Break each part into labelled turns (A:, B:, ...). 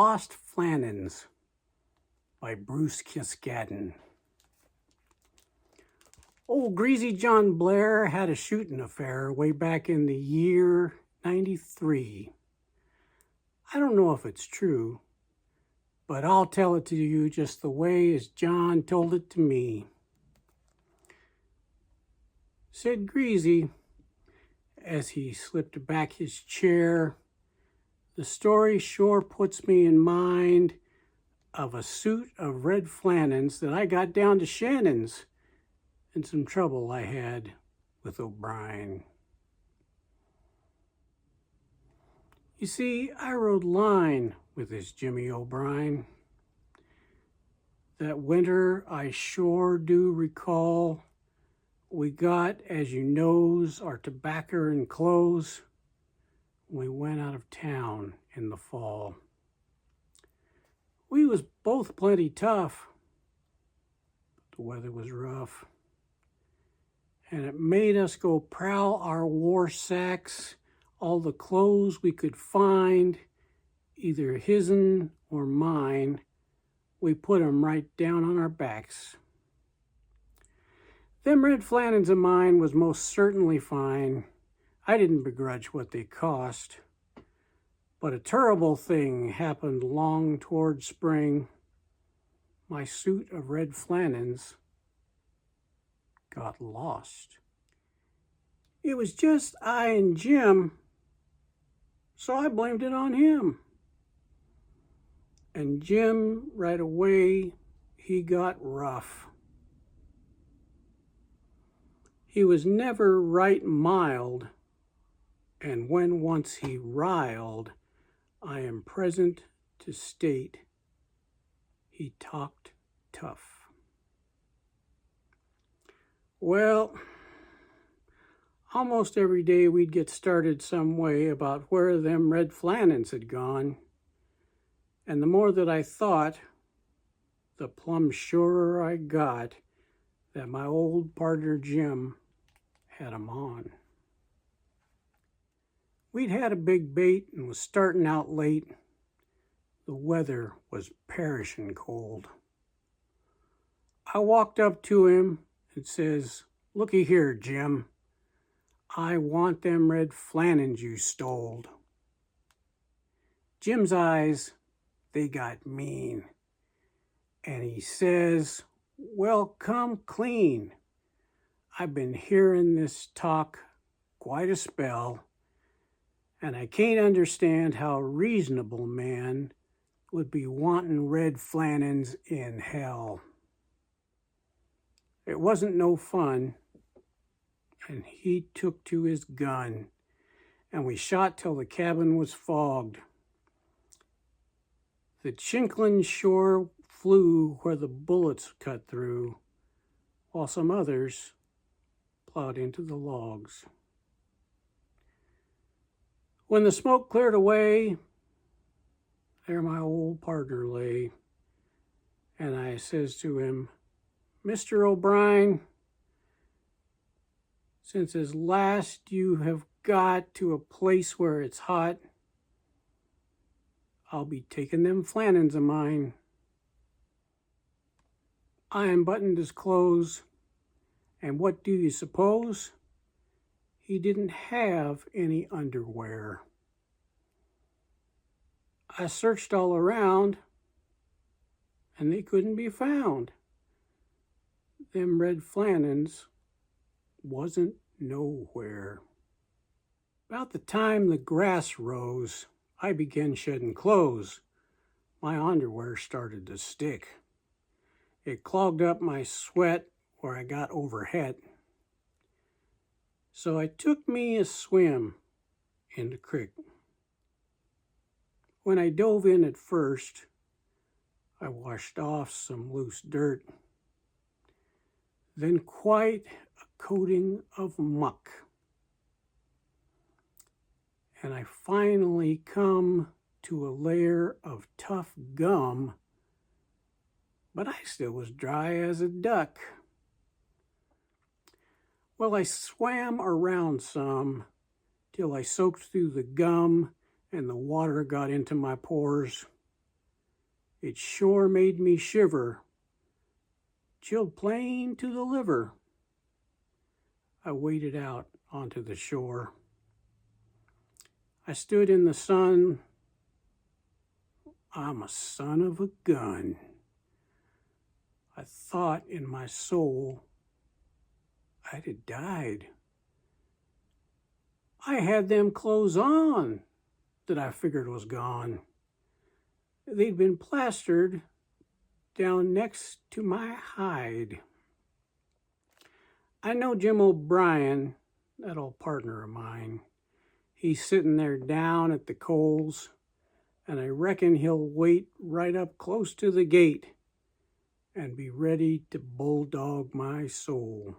A: Lost Flannins by Bruce Kiskaddon. Old Greasy John Blair had a shooting affair way back in the year 93. I don't know if it's true, but I'll tell it to you just the way as John told it to me. Said Greasy, as he slipped back his chair, "The story sure puts me in mind of a suit of red flannins that I got down to Shannon's and some trouble I had with O'Brien." You see, I rode line with this Jimmy O'Brien. That winter I sure do recall. We got, as you knows, our tobacco and clothes. We went out of town in the fall. We was both plenty tough. The weather was rough. And it made us go prowl our war sacks, all the clothes we could find, either his'n or mine. We put 'em right down on our backs. Them red flannins of mine was most certainly fine. I didn't begrudge what they cost. But a terrible thing happened long toward spring. My suit of red flannins got lost. It was just I and Jim, so I blamed it on him. And Jim, right away, he got rough. He was never right mild, and when once he riled, I am present to state he talked tough. Well, almost every day we'd get started some way about where them red flannins had gone, and the more that I thought, the plumb surer I got that my old partner Jim had 'em on. We'd had a big bait and was starting out late. The weather was perishing cold. I walked up to him and says, "Looky here, Jim. I want them red flannins you stole." Jim's eyes, they got mean. And he says, "Well, come clean. I've been hearing this talk quite a spell, and I can't understand how a reasonable man would be wanting red flannins in hell." It wasn't no fun, and he took to his gun, and we shot till the cabin was fogged. The chinklin sure flew where the bullets cut through, while some others plowed into the logs. When the smoke cleared away, there my old partner lay, and I says to him, "Mr. O'Brien, since at last you have got to a place where it's hot, I'll be taking them flannins of mine." I unbuttoned his clothes, and what do you suppose? He didn't have any underwear. I searched all around, and they couldn't be found. Them red flannins wasn't nowhere. About the time the grass rose, I began shedding clothes. My underwear started to stick. It clogged up my sweat where I got overhet. So I took me a swim in the creek. When I dove in at first, I washed off some loose dirt, then quite a coating of muck. And I finally come to a layer of tough gum, but I still was dry as a duck. Well, I swam around some till I soaked through the gum and the water got into my pores. It sure made me shiver, chilled plain to the liver. I waded out onto the shore. I stood in the sun. I'm a son of a gun. I thought in my soul I'd have died. I had them clothes on that I figured was gone. They'd been plastered down next to my hide. I know Jim O'Brien, that old partner of mine. He's sitting there down at the coals, and I reckon he'll wait right up close to the gate and be ready to bulldog my soul.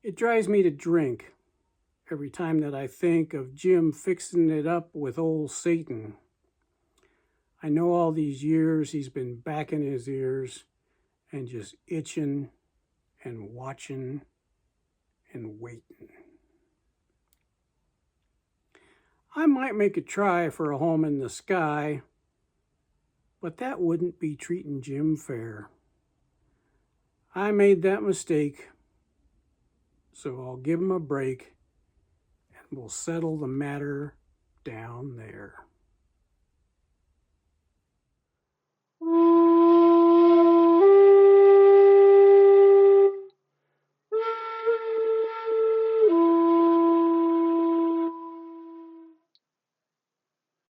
A: It drives me to drink every time that I think of Jim fixing it up with old Satan. I know all these years he's been backing his ears and just itching and watching and waiting. I might make a try for a home in the sky, but that wouldn't be treating Jim fair. I made that mistake, so I'll give him a break and we'll settle the matter down there.